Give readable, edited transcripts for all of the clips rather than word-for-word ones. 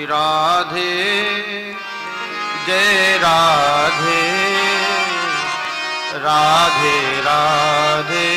राधे जय राधे राधे राधे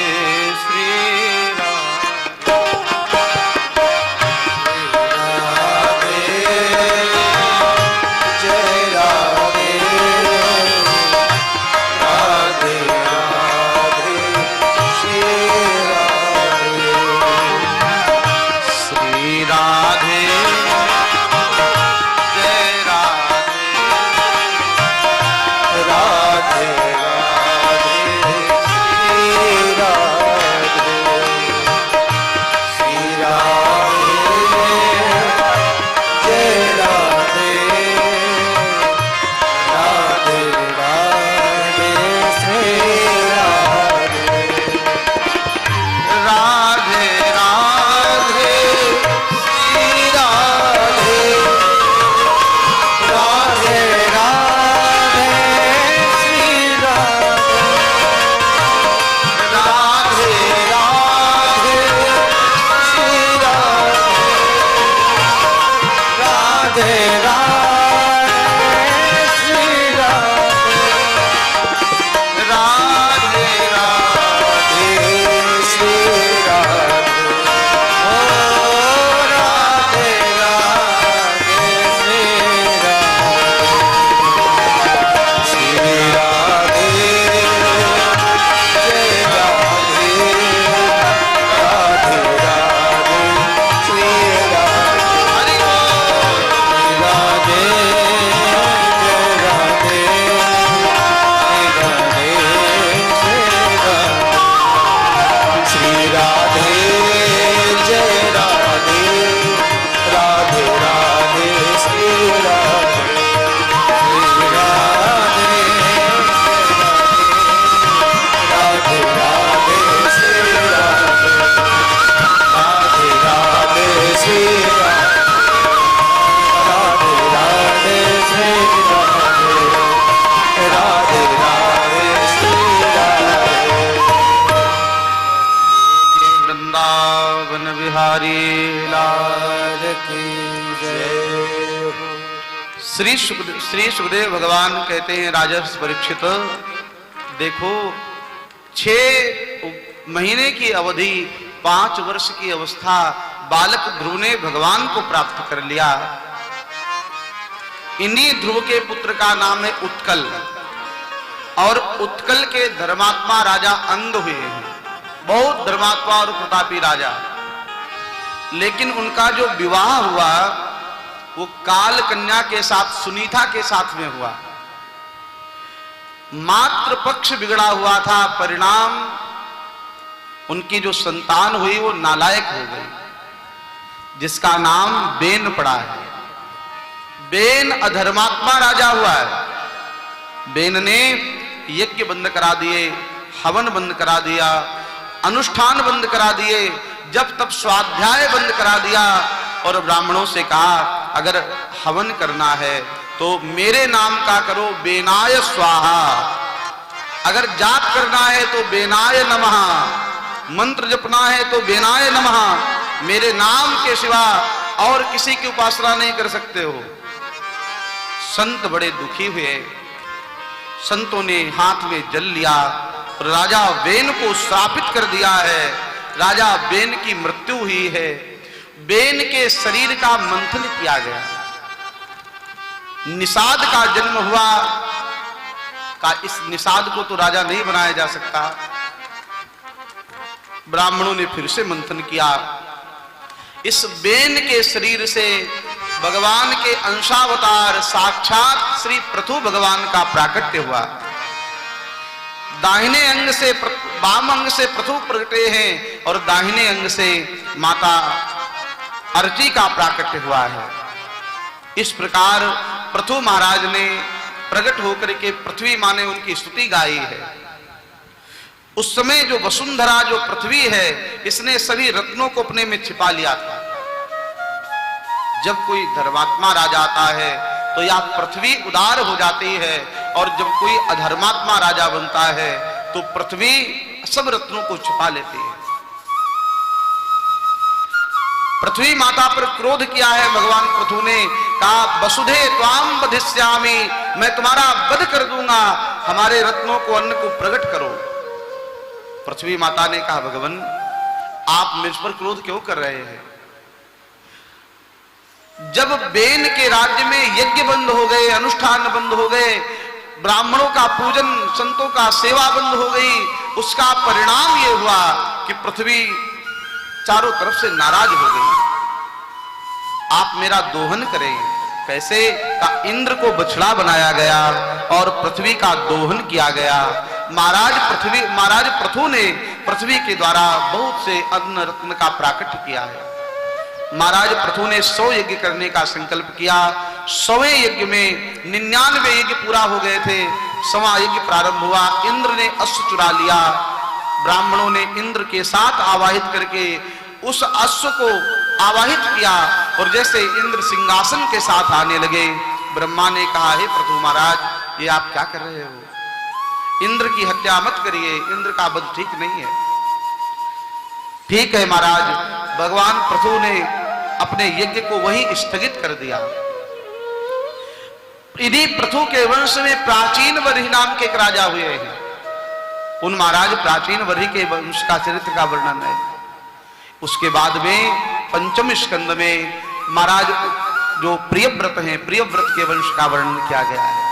श्री श्री सुखदेव भगवान कहते हैं, राजर्षि परीक्षित देखो, 6 महीने की अवधि, 5 वर्ष की अवस्था बालक ध्रुव ने भगवान को प्राप्त कर लिया। इन्हीं ध्रुव के पुत्र का नाम है उत्कल, और उत्कल के धर्मात्मा राजा अंग हुए हैं, बहुत धर्मात्मा और प्रतापी राजा। लेकिन उनका जो विवाह हुआ वो काल कन्या के साथ, सुनीता के साथ में हुआ। मात्र पक्ष बिगड़ा हुआ था, परिणाम उनकी जो संतान हुई वो नालायक हो गई, जिसका नाम बेन पड़ा है। बेन अधर्मात्मा राजा हुआ है। बेन ने यज्ञ बंद करा दिए, हवन बंद करा दिया, अनुष्ठान बंद करा दिए, जब तब स्वाध्याय बंद करा दिया, और ब्राह्मणों से कहा अगर हवन करना है तो मेरे नाम का करो, बेनाय स्वाहा। अगर जाप करना है तो बेनाय नमः, मंत्र जपना है तो बेनाय नमः, मेरे नाम के सिवा और किसी की उपासना नहीं कर सकते हो। संत बड़े दुखी हुए, संतों ने हाथ में जल लिया और राजा बेन को श्रापित कर दिया है। राजा बेन की मृत्यु हुई है। बेन के शरीर का मंथन किया गया, निषाद का जन्म हुआ। का इस निषाद को तो राजा नहीं बनाया जा सकता। ब्राह्मणों ने फिर से मंथन किया। इस बेन के शरीर से भगवान के अंशावतार साक्षात श्री पृथु भगवान का प्राकट्य हुआ। दाहिने अंग से, वाम अंग से पृथु प्रकटे हैं और दाहिने अंग से माता अर्ची का प्राकट्य हुआ है। इस प्रकार पृथु महाराज ने प्रकट होकर के पृथ्वी माँ ने उनकी स्तुति गाई है। उस समय जो वसुंधरा, जो पृथ्वी है, इसने सभी रत्नों को अपने में छिपा लिया था। जब कोई धर्मात्मा राजा आता है तो यह पृथ्वी उदार हो जाती है, और जब कोई अधर्मात्मा राजा बनता है तो पृथ्वी सब रत्नों को छुपा लेती है। पृथ्वी माता पर क्रोध किया है भगवान पृथु ने, कहा वसुधे त्वाम वधिष्यामि, मैं तुम्हारा वध कर दूंगा, हमारे रत्नों को अन्न को प्रकट करो। पृथ्वी माता ने कहा भगवान आप मुझ पर क्रोध क्यों कर रहे हैं? जब बेन के राज्य में यज्ञ बंद हो गए, अनुष्ठान बंद हो गए, ब्राह्मणों का पूजन, संतों का सेवा बंद हो गई, उसका परिणाम यह हुआ कि पृथ्वी चारों तरफ से नाराज हो गई। आप मेरा दोहन करें। कैसे? का इंद्र को बछड़ा बनाया गया और पृथ्वी का दोहन किया गया। महाराज पृथु ने पृथ्वी के द्वारा बहुत से अन्न रत्न का प्राकट्य किया है। महाराज पृथु ने 100 यज्ञ करने का संकल्प किया। 100वें यज्ञ में 99 यज्ञ पूरा हो गए थे। 100वां यज्ञ प्रारंभ हुआ। इंद्र ने अश्व चुरा लिया। ब्राह्मणों ने इंद्र के साथ आवाहित करके उस अश्व को आवाहित किया और जैसे इंद्र सिंहासन के साथ आने लगे, ब्रह्मा ने कहा हे पृथु महाराज ये आप क्या कर रहे हो? इंद्र की हत्या मत करिए, इंद्र का वध ठीक नहीं है। ठीक है महाराज। भगवान पृथु ने अपने यज्ञ को वहीं स्थगित कर दिया। इन्हीं पृथु के वंश में प्राचीन वरहि नाम के एक राजा हुए हैं। उन महाराज प्राचीन वरहि के वंश का चरित्र का वर्णन है। उसके बाद में पंचम स्कंद में महाराज जो प्रियव्रत हैं, प्रियव्रत के वंश का वर्णन किया गया है।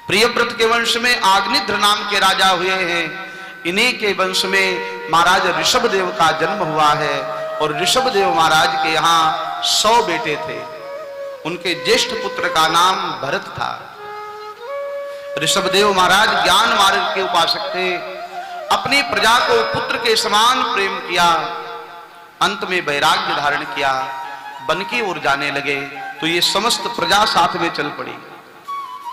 प्रियव्रत के वंश में आग्निध्र नाम के राजा हुए हैं। इन्हीं के वंश में महाराज ऋषभदेव का जन्म हुआ है और ऋषभदेव महाराज के यहाँ 100 बेटे थे। उनके ज्येष्ठ पुत्र का नाम भरत था। ऋषभदेव महाराज ज्ञान मार्ग के उपासक थे। अपनी प्रजा को पुत्र के समान प्रेम किया। अंत में वैराग्य धारण किया, वन की ओर जाने लगे तो ये समस्त प्रजा साथ में चल पड़ी।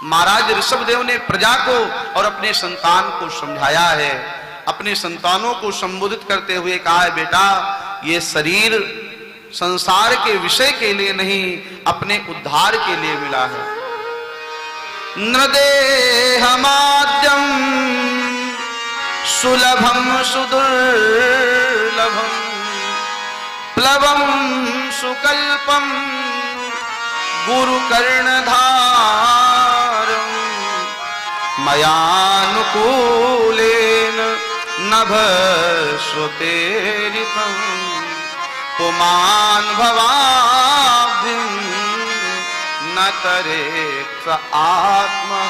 महाराज ऋषभदेव ने प्रजा को और अपने संतान को समझाया है। अपने संतानों को संबोधित करते हुए कहा है बेटा ये शरीर संसार के विषय के लिए नहीं, अपने उद्धार के लिए मिला है। नृदेहमाद्यम सुलभम सुदुर्लभम प्लवम सुकल्पम गुरु कर्णधारम मयानुकूलेन नभ श्रुतेरितम पुमान भवाब्धिं न तरेक्ष आत्मा।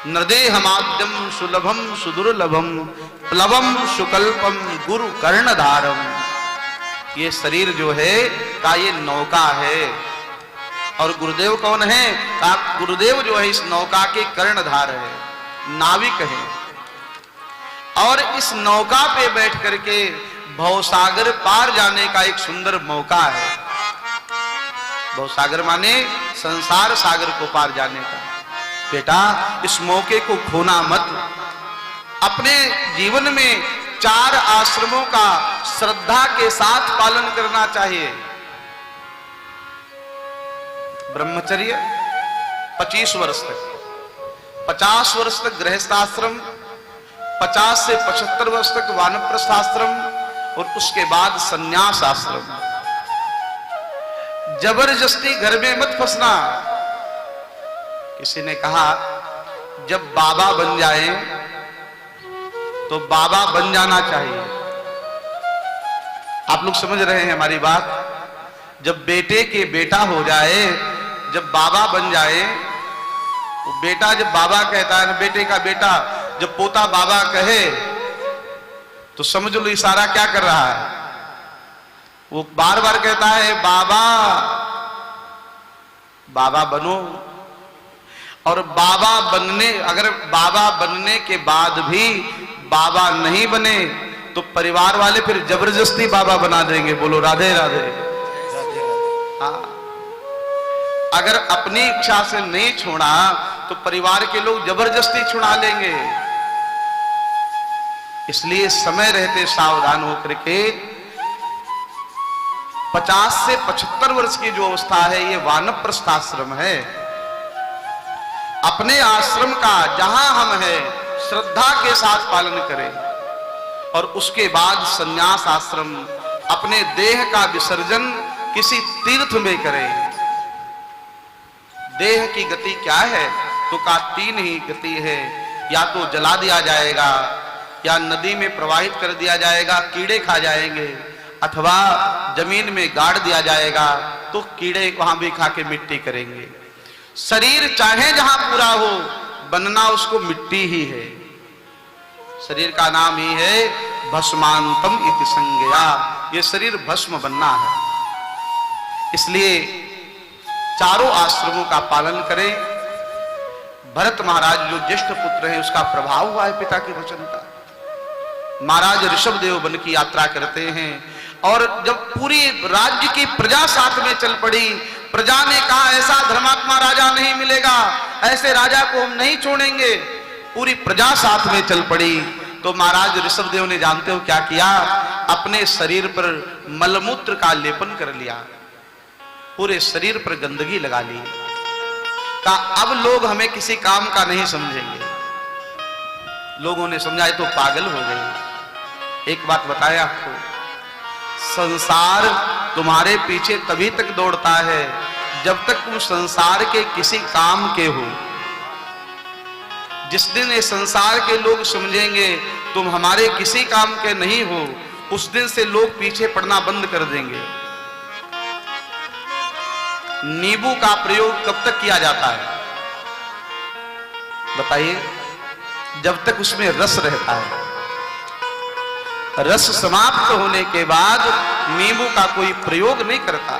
नृदेहमाद्यम सुलभम सुदुर्लभम प्लवम सुकल्पम गुरु कर्णधारम। ये शरीर जो है का ये नौका है और गुरुदेव कौन है? का गुरुदेव जो है इस नौका के कर्णधार है, नाविक है। और इस नौका पे बैठ करके भवसागर पार जाने का एक सुंदर मौका है। भवसागर माने संसार सागर को पार जाने का। बेटा इस मौके को खोना मत। अपने जीवन में 4 आश्रमों का श्रद्धा के साथ पालन करना चाहिए। ब्रह्मचर्य 25 वर्ष तक, 50 वर्ष तक गृहस्थाश्रम, 50 से 75 वर्ष तक वानप्रस्थ आश्रम और उसके बाद संन्यास आश्रम। जबरदस्ती घर में मत फंसना। किसी ने कहा जब बाबा बन जाए तो बाबा बन जाना चाहिए। आप लोग समझ रहे हैं हमारी बात? जब बेटे के बेटा हो जाए, जब बाबा बन जाए, वो बेटा जब बाबा कहता है ना, बेटे का बेटा जब पोता बाबा कहे तो समझ लो इशारा क्या कर रहा है। वो बार बार कहता है बाबा बाबा बनो। और बाबा बनने, अगर बाबा बनने के बाद भी बाबा नहीं बने तो परिवार वाले फिर जबरदस्ती बाबा बना देंगे। बोलो राधे राधे। हाँ, अगर अपनी इच्छा से नहीं छोड़ा तो परिवार के लोग जबरदस्ती छुड़ा लेंगे। इसलिए समय रहते सावधान होकर के 50 से 75 वर्ष की जो अवस्था है ये वानप्रस्थाश्रम है। अपने आश्रम का जहां हम हैं श्रद्धा के साथ पालन करें और उसके बाद संन्यास आश्रम अपने देह का विसर्जन किसी तीर्थ में करें। देह की गति क्या है? तो का तीन ही गति है, या तो जला दिया जाएगा, या नदी में प्रवाहित कर दिया जाएगा, कीड़े खा जाएंगे, अथवा जमीन में गाड़ दिया जाएगा तो कीड़े वहां भी खा के मिट्टी करेंगे। शरीर चाहे जहां पूरा हो, बनना उसको मिट्टी ही है। शरीर का नाम ही है भस्मांतम इति संज्ञा। ये शरीर भस्म बनना है, इसलिए चारों आश्रमों का पालन करें। भरत महाराज जो ज्येष्ठ पुत्र हैं, उसका प्रभाव हुआ है पिता के वचन का। महाराज ऋषभदेव वन की यात्रा करते हैं और जब पूरी राज्य की प्रजा साथ में चल पड़ी, प्रजा ने कहा ऐसा धर्मात्मा राजा नहीं मिलेगा, ऐसे राजा को हम नहीं छोड़ेंगे, पूरी प्रजा साथ में चल पड़ी, तो महाराज ऋषभदेव ने जानते हो क्या किया? अपने शरीर पर मलमूत्र का लेपन कर लिया, पूरे शरीर पर गंदगी लगा ली। कहा अब लोग हमें किसी काम का नहीं समझेंगे। लोगों ने समझा तो पागल हो गए। एक बात बताया आपको, संसार तुम्हारे पीछे तभी तक दौड़ता है जब तक तुम संसार के किसी काम के हो। जिस दिन ये संसार के लोग समझेंगे तुम हमारे किसी काम के नहीं हो, उस दिन से लोग पीछे पड़ना बंद कर देंगे। नींबू का प्रयोग कब तक किया जाता है बताइए? जब तक उसमें रस रहता है। रस समाप्त होने के बाद नींबू का कोई प्रयोग नहीं करता।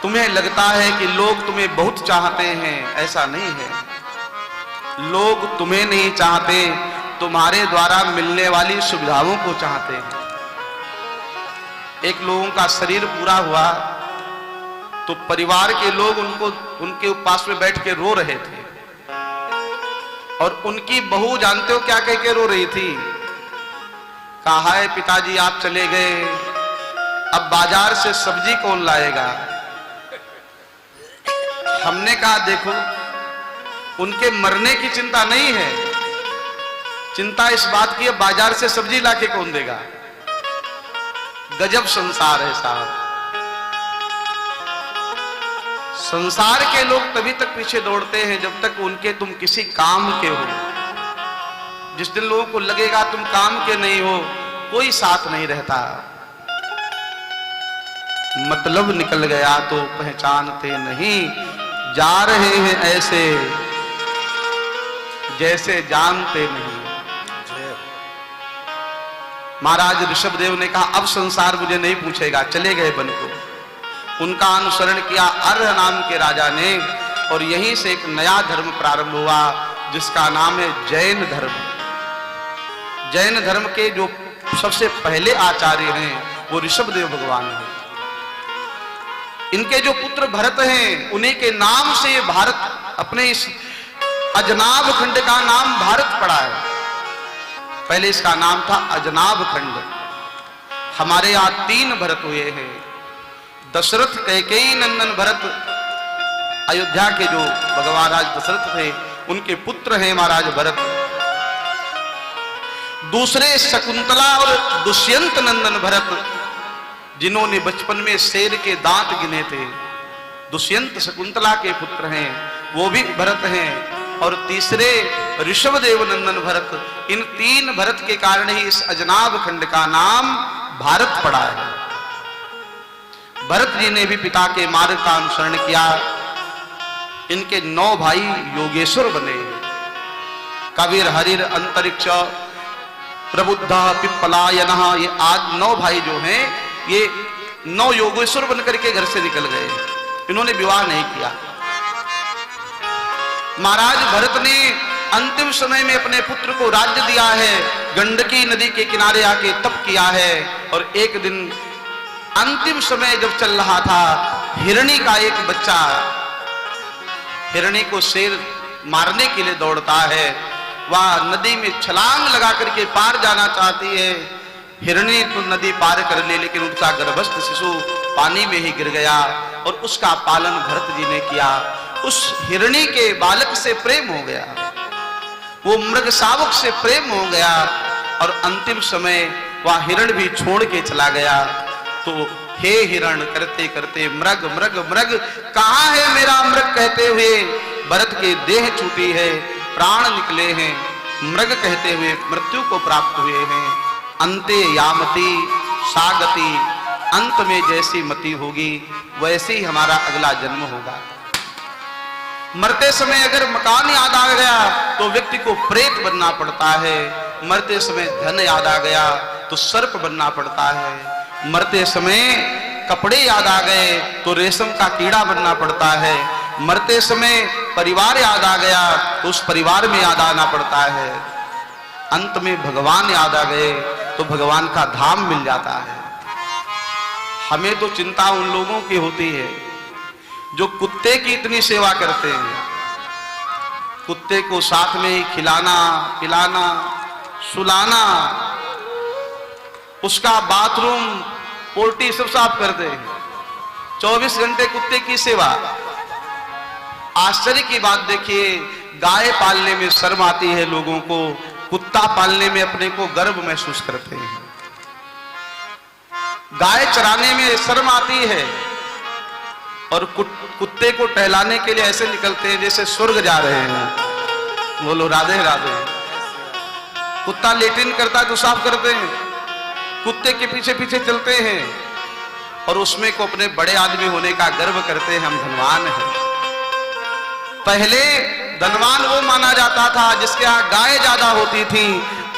तुम्हें लगता है कि लोग तुम्हें बहुत चाहते हैं, ऐसा नहीं है। लोग तुम्हें नहीं चाहते, तुम्हारे द्वारा मिलने वाली सुविधाओं को चाहते हैं। एक लोगों का शरीर पूरा हुआ तो परिवार के लोग उनके पास में बैठ के रो रहे थे, और उनकी बहू जानते हो क्या कह के रो रही थी? कहा है पिताजी आप चले गए, अब बाजार से सब्जी कौन लाएगा? हमने कहा देखो, उनके मरने की चिंता नहीं है, चिंता इस बात की है बाजार से सब्जी लाके कौन देगा। गजब संसार है साहब। संसार के लोग तभी तक पीछे दौड़ते हैं जब तक उनके तुम किसी काम के हो। जिस दिन लोगों को लगेगा तुम काम के नहीं हो, कोई साथ नहीं रहता। मतलब निकल गया तो पहचानते नहीं, जा रहे हैं ऐसे जैसे जानते नहीं। महाराज ऋषभदेव ने कहा अब संसार मुझे नहीं पूछेगा, चले गए वन को। उनका अनुसरण किया अर्ह नाम के राजा ने, और यहीं से एक नया धर्म प्रारंभ हुआ जिसका नाम है जैन धर्म। जैन धर्म के जो सबसे पहले आचार्य हैं वो ऋषभदेव भगवान हैं। इनके जो पुत्र भरत हैं उन्हीं के नाम से भारत, अपने इस अजनाब खंड का नाम भारत पड़ा है। पहले इसका नाम था अजनाब खंड। हमारे यहां 3 भरत हुए हैं, दशरथ कैकेयी नंदन भरत, अयोध्या के जो भगवान राज दशरथ थे उनके पुत्र हैं महाराज भरत। दूसरे शकुंतला और दुष्यंत नंदन भरत, जिन्होंने बचपन में शेर के दांत गिने थे, दुष्यंत शकुंतला के पुत्र हैं, वो भी भरत हैं। और तीसरे ऋषभदेव नंदन भरत। इन 3 भरत के कारण ही इस अजनाब खंड का नाम भारत पड़ा है। भरत जी ने भी पिता के मार्ग का अनुसरण किया। इनके 9 भाई योगेश्वर बने, कबीर, हरिर, अंतरिक्ष, प्रबुद्ध, पिप्पलायनः। ये आज 9 भाई जो हैं ये 9 योगेश्वर बनकर के घर से निकल गए। इन्होंने विवाह नहीं किया। महाराज भरत ने अंतिम समय में अपने पुत्र को राज्य दिया है, गंडकी नदी के किनारे आके तप किया है। और एक दिन अंतिम समय जब चल रहा था, हिरणी का एक बच्चा, हिरणी को शेर मारने के लिए दौड़ता है, वह नदी में छलांग लगा करके पार जाना चाहती है। हिरणी तो नदी पार कर ले, लेकिन उसका गर्भस्थ शिशु पानी में ही गिर गया और उसका पालन भरत जी ने किया। उस हिरणी के बालक से प्रेम हो गया, वो मृग शावक से प्रेम हो गया और अंतिम समय वह हिरण भी छोड़ के चला गया। तो हे हिरण करते करते मृग मृग मृग, कहां है मेरा मृग कहते हुए भरत के देह छूटी है, प्राण निकले हैं, मृग कहते हुए मृत्यु को प्राप्त हुए हैं। अंते यामति सागति, अंत में जैसी मति होगी वैसे ही हमारा अगला जन्म होगा। मरते समय अगर मकान याद आ गया तो व्यक्ति को प्रेत बनना पड़ता है, मरते समय धन याद आ गया तो सर्प बनना पड़ता है, मरते समय कपड़े याद आ गए तो रेशम का कीड़ा बनना पड़ता है, मरते समय परिवार याद आ गया तो उस परिवार में याद आना पड़ता है, अंत में भगवान याद आ गए तो भगवान का धाम मिल जाता है। हमें तो चिंता उन लोगों की होती है जो कुत्ते की इतनी सेवा करते हैं, कुत्ते को साथ में ही खिलाना पिलाना सुलाना, उसका बाथरूम पोल्टी सब साफ करते हैं, 24 घंटे कुत्ते की सेवा। आश्चर्य की बात देखिए, गाय पालने में शर्म आती है लोगों को, कुत्ता पालने में अपने को गर्व महसूस करते हैं। गाय चराने में शर्म आती है और कुत्ते को टहलाने के लिए ऐसे निकलते हैं जैसे स्वर्ग जा रहे हैं। बोलो राधे राधे। कुत्ता लेटिन करता है तो साफ करते हैं, कुत्ते के पीछे पीछे चलते हैं और उसमें को अपने बड़े आदमी होने का गर्व करते हैं, हम धनवान हैं। पहले धनवान वो माना जाता था जिसके यहाँ गाय ज्यादा होती थी,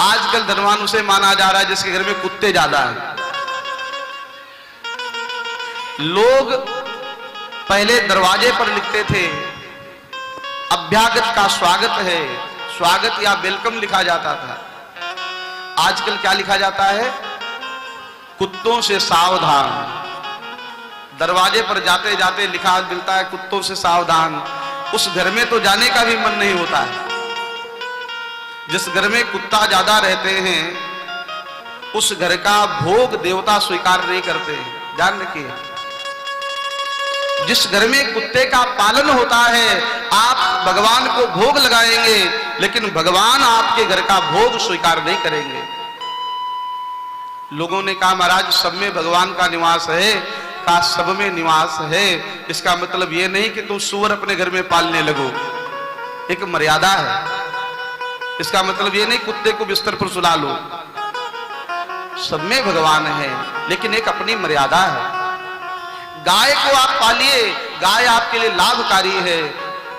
आजकल धनवान उसे माना जा रहा है जिसके घर में कुत्ते ज्यादा हैं। लोग पहले दरवाजे पर लिखते थे अभ्यागत का स्वागत है, स्वागत या वेलकम लिखा जाता था। आजकल क्या लिखा जाता है? कुत्तों से सावधान। दरवाजे पर जाते जाते लिखा मिलता है कुत्तों से सावधान। उस घर में तो जाने का भी मन नहीं होता है। जिस घर में कुत्ता ज्यादा रहते हैं उस घर का भोग देवता स्वीकार नहीं करते, ध्यान रखिए। जिस घर में कुत्ते का पालन होता है आप भगवान को भोग लगाएंगे, लेकिन भगवान आपके घर का भोग स्वीकार नहीं करेंगे। लोगों ने कहा महाराज सब में भगवान का निवास है, कहा सब में निवास है, इसका मतलब यह नहीं कि तुम सुअर अपने घर में पालने लगो, एक मर्यादा है। इसका मतलब यह नहीं कुत्ते को बिस्तर पर सुला लो, सब में भगवान है लेकिन एक अपनी मर्यादा है। गाय को आप पालिए, गाय आपके लिए लाभकारी है,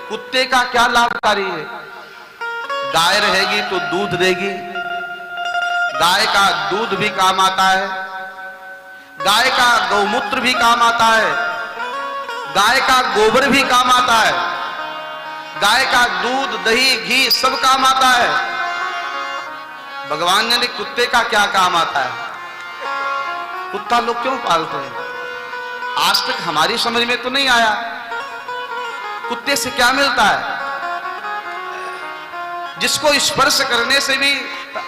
कुत्ते का क्या लाभकारी है? गाय रहेगी तो दूध देगी, गाय का दूध भी काम आता है, गाय का गौमूत्र भी काम आता है, गाय का गोबर भी काम आता है, गाय का दूध दही घी सब काम आता है। भगवान ने कुत्ते का क्या काम आता है? कुत्ता लोग क्यों पालते हैं? आज तक हमारी समझ में तो नहीं आया। कुत्ते से क्या मिलता है? जिसको स्पर्श करने से भी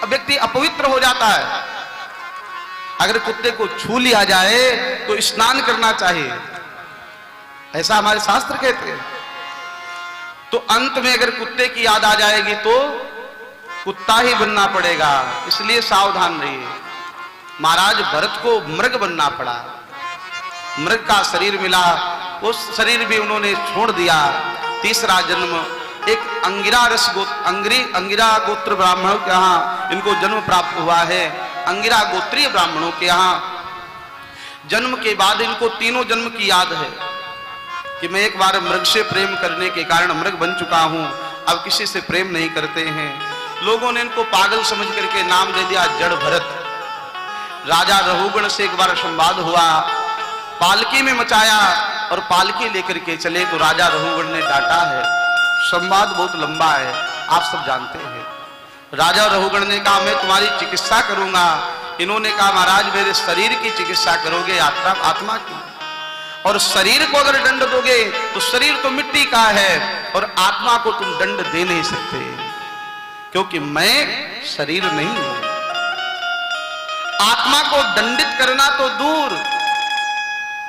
व्यक्ति अपवित्र हो जाता है। अगर कुत्ते को छू लिया जाए तो स्नान करना चाहिए, ऐसा हमारे शास्त्र कहते हैं। तो अंत में अगर कुत्ते की याद आ जाएगी तो कुत्ता ही बनना पड़ेगा, इसलिए सावधान रहिए। महाराज भरत को मृग बनना पड़ा, मृग का शरीर मिला, उस शरीर भी उन्होंने छोड़ दिया। तीसरा जन्म एक अंगिरा गोत्र ब्राह्मणों के यहाँ इनको जन्म प्राप्त हुआ है। अंगिरा गोत्रीय ब्राह्मणों के यहाँ जन्म के बाद इनको तीनों जन्म की याद है कि मैं एक बार मृग से प्रेम करने के कारण मृग बन चुका हूं, अब किसी से प्रेम नहीं करते हैं। लोगों ने इनको पागल समझ करके नाम दे दिया जड़ भरत। राजा रहुगण से एक बार संवाद हुआ, पालकी में मचाया और पालकी लेकर के चले तो राजा रहुगण ने डांटा है। संवाद बहुत लंबा है, आप सब जानते हैं। राजा रहुगण ने कहा मैं तुम्हारी चिकित्सा करूंगा। इन्होंने कहा महाराज मेरे शरीर की चिकित्सा करोगे, आत्मा की? और शरीर को अगर दंड दोगे तो शरीर तो मिट्टी का है और आत्मा को तुम दंड दे नहीं सकते, क्योंकि मैं शरीर नहीं हूं। आत्मा को दंडित करना तो दूर,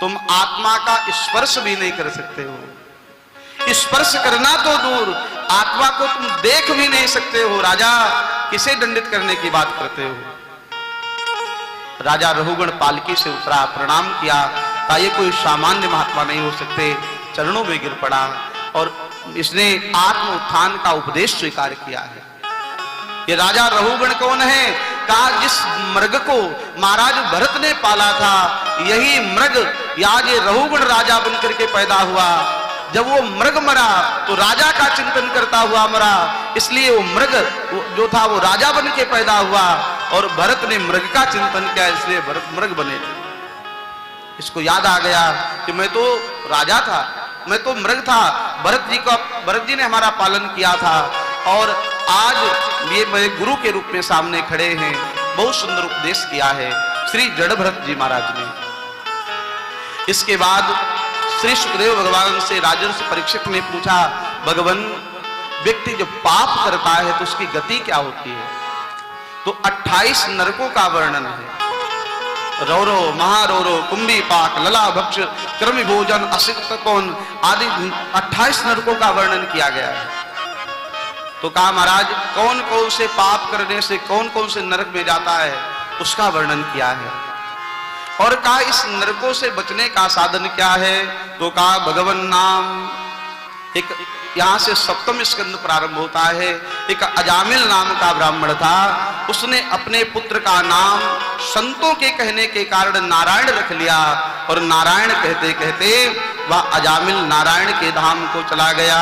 तुम आत्मा का स्पर्श भी नहीं कर सकते हो। स्पर्श करना तो दूर, आत्मा को तुम देख भी नहीं सकते हो। राजा किसे दंडित करने की बात करते हो? राजा रहुगण पालकी से उतरा, प्रणाम किया, कहा ये कोई सामान्य महात्मा नहीं हो सकते, चरणों में गिर पड़ा और इसने आत्म उत्थान का उपदेश स्वीकार किया है। ये राजा रहुगण कौन है? कहा जिस मृग को महाराज भरत ने पाला था, यही मृग आज ये रहुगण राजा बनकर के पैदा हुआ। जब वो मृग मरा तो राजा का चिंतन करता हुआ मरा, इसलिए वो मृग जो था वो राजा बन के पैदा हुआ और भरत ने मृग का चिंतन किया, इसलिए भरत मृग बने थे। इसको याद आ गया कि मैं तो राजा था, मैं तो मृग था, भरत जी ने हमारा पालन किया था और आज ये मेरे गुरु के रूप में सामने खड़े हैं। बहुत सुंदर उपदेश किया है श्री जड़ भरत जी महाराज ने। इसके बाद श्री सुखदेव भगवान से राजर्षि परीक्षित ने पूछा, भगवान व्यक्ति जब पाप करता है तो उसकी गति क्या होती है? तो 28 नरकों का वर्णन है। रौरो, महारौरो, कुंभी पाक, लला भक्ष, कृमि भोजन, असिक्त कौन आदि 28 नरकों का वर्णन किया गया है। तो कहा महाराज कौन कौन से पाप करने से कौन कौन से नरक में जाता है उसका वर्णन किया है। और कहा इस नरकों से बचने का साधन क्या है? तो कहा भगवान नाम। एक यहां से 7वें स्कंद प्रारंभ होता है। एक अजामिल नाम का ब्राह्मण था, उसने अपने पुत्र का नाम संतों के कहने के कारण नारायण रख लिया और नारायण कहते कहते वह अजामिल नारायण के धाम को चला गया।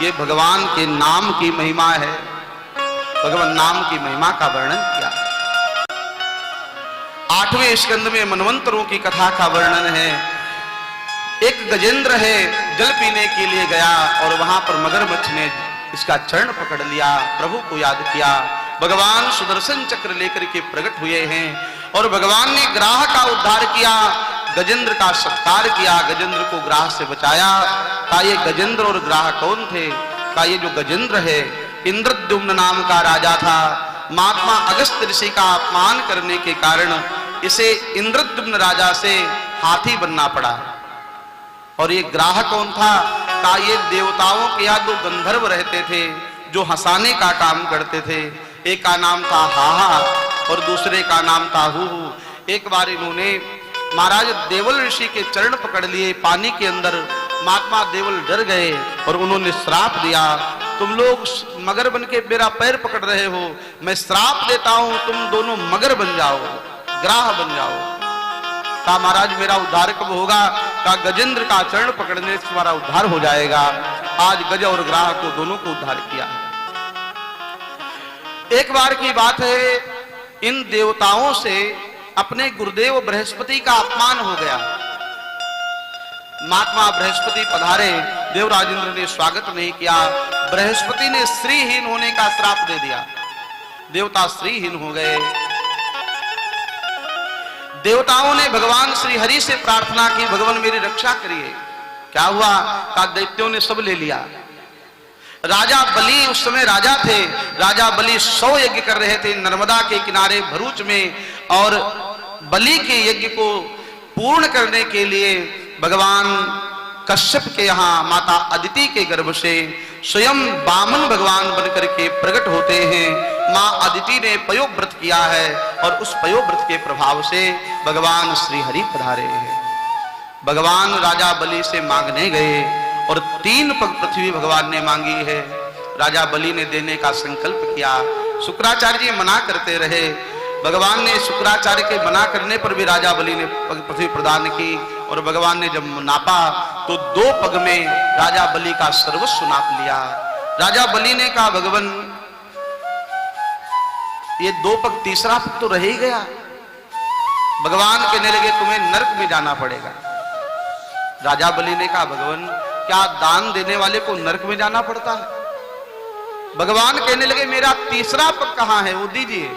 ये भगवान के नाम की महिमा है। भगवान नाम की महिमा का वर्णन किया। 8वें स्कंद में मनवंतरों की कथा का वर्णन है। एक गजेंद्र है, जल पीने के लिए गया और वहां पर मगरमच्छ ने इसका चरण पकड़ लिया, प्रभु को याद किया। भगवान सुदर्शन चक्र लेकर के प्रकट हुए हैं और भगवान ने ग्राह का उद्धार किया, गजेंद्र का सत्कार किया, गजेंद्र को ग्राह से बचाया। कहा ये गजेंद्र और ग्राह कौन थे? कहा ये जो गजेंद्र है इंद्रद्युम्न नाम का राजा था। महात्मा अगस्त ऋषि का अपमान करने के कारण इसे इंद्रद्युम्न राजा से हाथी बनना पड़ा। और ये ग्राह कौन था? कहा ये देवताओं के यहाँ 2 गंधर्व रहते थे जो हंसाने का काम करते थे। एक का नाम था हाहा और दूसरे का नाम था हू। एक बार इन्होंने महाराज देवल ऋषि के चरण पकड़ लिए पानी के अंदर। महात्मा देवल डर गए और उन्होंने श्राप दिया, तुम लोग मगर बन के मेरा पैर पकड़ रहे हो, मैं श्राप देता हूं तुम दोनों मगर बन जाओ, ग्राह बन जाओ। कहा महाराज मेरा उद्धार कब होगा? कहा गजेंद्र का चरण पकड़ने से तुम्हारा उद्धार हो जाएगा। आज गज और ग्राह को दोनों को उद्धार किया। एक बार की बात है, इन देवताओं से अपने गुरुदेव बृहस्पति का अपमान हो गया। महात्मा बृहस्पति पधारे, देवराजेंद्र ने स्वागत नहीं किया। बृहस्पति ने श्रीहीन होने का श्राप दे दिया, देवता श्रीहीन हो गए। देवताओं ने भगवान श्री हरि से प्रार्थना की, भगवान मेरी रक्षा करिए। क्या हुआ? कहा दैत्यों ने सब ले लिया। राजा बलि उस समय राजा थे, राजा बलि 100 यज्ञ कर रहे थे नर्मदा के किनारे भरूच में, और बलि के यज्ञ को पूर्ण करने के लिए भगवान कश्यप के यहाँ माता अदिति के गर्भ से स्वयं वामन भगवान बनकर के प्रकट होते हैं। माँ अदिति ने पयोव्रत किया है और उस पयोव्रत के प्रभाव से भगवान श्री हरि पधारे हैं। भगवान राजा बलि से मांगने गए और 3 पग पृथ्वी भगवान ने मांगी है। राजा बलि ने देने का संकल्प किया, शुक्राचार्य जी मना करते रहे। भगवान ने शुक्राचार्य के मना करने पर भी राजा बलि ने पृथ्वी प्रदान की और भगवान ने जब नापा तो 2 पग में राजा बलि का सर्वस्व नाप लिया। राजा बलि ने कहा भगवान ये 2 पग, तीसरा पग तो रह ही गया। भगवान कहने लगे तुम्हें नरक में जाना पड़ेगा। राजा बलि ने कहा भगवान क्या दान देने वाले को नरक में जाना पड़ता है? भगवान कहने लगे मेरा तीसरा पग कहां है, वो दीजिए।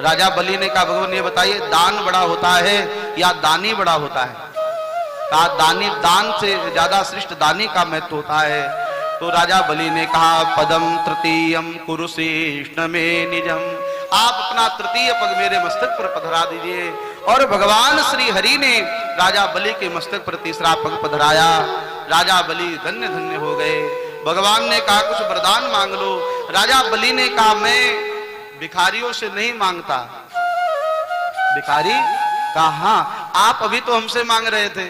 राजा बलि ने कहा भगवान ये बताइए दान बड़ा होता है या दानी बड़ा होता है? कहा दानी, दान से ज्यादा श्रेष्ठ दानी का महत्व होता है। तो राजा बलि ने कहा पदम तृतीयम कुरुश्रेष्ठ में निजम, आप अपना 3य पग मेरे मस्तक पर पधरा दीजिए। और भगवान श्री हरि ने राजा बलि के मस्तक पर 3रा पग पधराया। राजा बलि धन्य धन्य हो गए। भगवान ने कहा कुछ वरदान मांग लो। राजा बलि ने कहा मैं भिखारियों से नहीं मांगता। भिखारी कहा हाँ, आप अभी तो हमसे मांग रहे थे,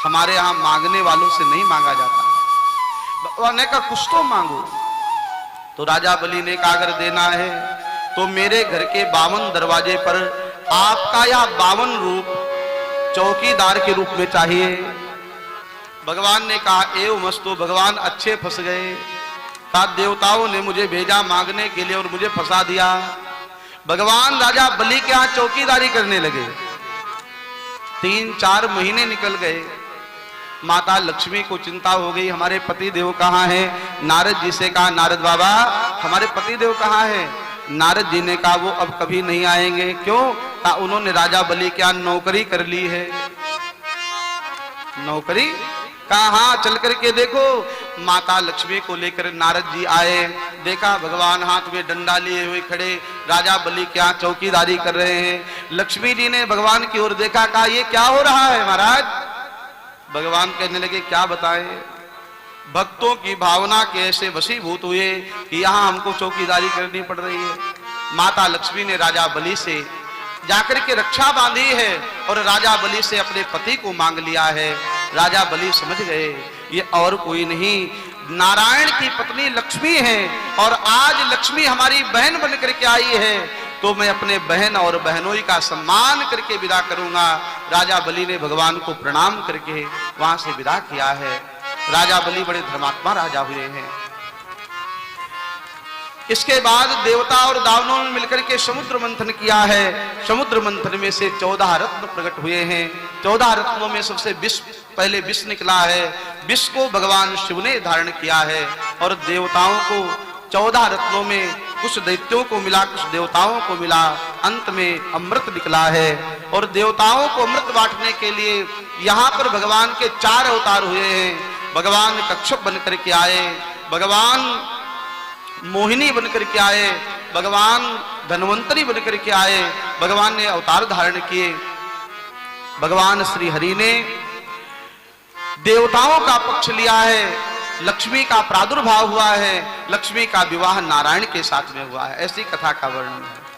हमारे यहां मांगने वालों से नहीं मांगा जाता। भगवान ने कहा कुछ तो मांगो। तो राजा बलि ने कहा अगर देना है तो मेरे घर के 52 दरवाजे पर आपका या 52 रूप चौकीदार के रूप में चाहिए। भगवान ने कहा एवं मस्तु। भगवान अच्छे फंस गए। सात देवताओं ने मुझे भेजा मांगने के लिए और मुझे फंसा दिया। भगवान राजा बलि के यहां चौकीदारी करने लगे। 3-4 महीने निकल गए। माता लक्ष्मी को चिंता हो गई, हमारे पति देव कहाँ हैं? नारद जी से कहा नारद बाबा हमारे पति देव कहाँ हैं? नारद जी ने कहा वो अब कभी नहीं आएंगे। क्यों? कहा उन्होंने राजा बलि के यहां नौकरी कर ली है। नौकरी? कहा हाँ चल करके देखो। माता लक्ष्मी को लेकर नारद जी आए, देखा भगवान हाथ में डंडा लिए हुए खड़े राजा बलि के यहां चौकीदारी कर रहे हैं। लक्ष्मी जी ने भगवान की ओर देखा, कहा ये क्या हो रहा है महाराज? भगवान कहने लगे क्या बताएं, भक्तों की भावना के ऐसे वशीभूत हुए कि यहां हमको चौकीदारी करनी पड़ रही है। माता लक्ष्मी ने राजा बलि से जाकर के रक्षा बांधी है और राजा बलि से अपने पति को मांग लिया है। राजा बलि समझ गए ये और कोई नहीं नारायण की पत्नी लक्ष्मी है और आज लक्ष्मी हमारी बहन बन करके आई है तो मैं अपने बहन और बहनोई का सम्मान करके विदा करूंगा। राजा बलि ने भगवान को प्रणाम करके वहां से विदा किया है। राजा बलि बड़े धर्मात्मा राजा हुए हैं। इसके बाद देवता और दानवों ने मिलकर के समुद्र मंथन किया है। समुद्र मंथन में से 14 रत्न प्रकट हुए हैं। 14 रत्नों में सबसे पहले विष निकला है। विष को भगवान शिव ने धारण किया है और देवताओं को 14 रत्नों में कुछ दैत्यों को मिला, कुछ देवताओं को मिला। अंत में अमृत निकला है और देवताओं को अमृत बांटने के लिए यहाँ पर भगवान के 4 अवतार हुए हैं। भगवान कच्छप बनकर के आए, भगवान मोहिनी बनकर के आए, भगवान धन्वंतरी बनकर के आए। भगवान ने अवतार धारण किए। भगवान श्री हरि ने देवताओं का पक्ष लिया है। लक्ष्मी का प्रादुर्भाव हुआ है। लक्ष्मी का विवाह नारायण के साथ में हुआ है। ऐसी कथा का वर्णन है।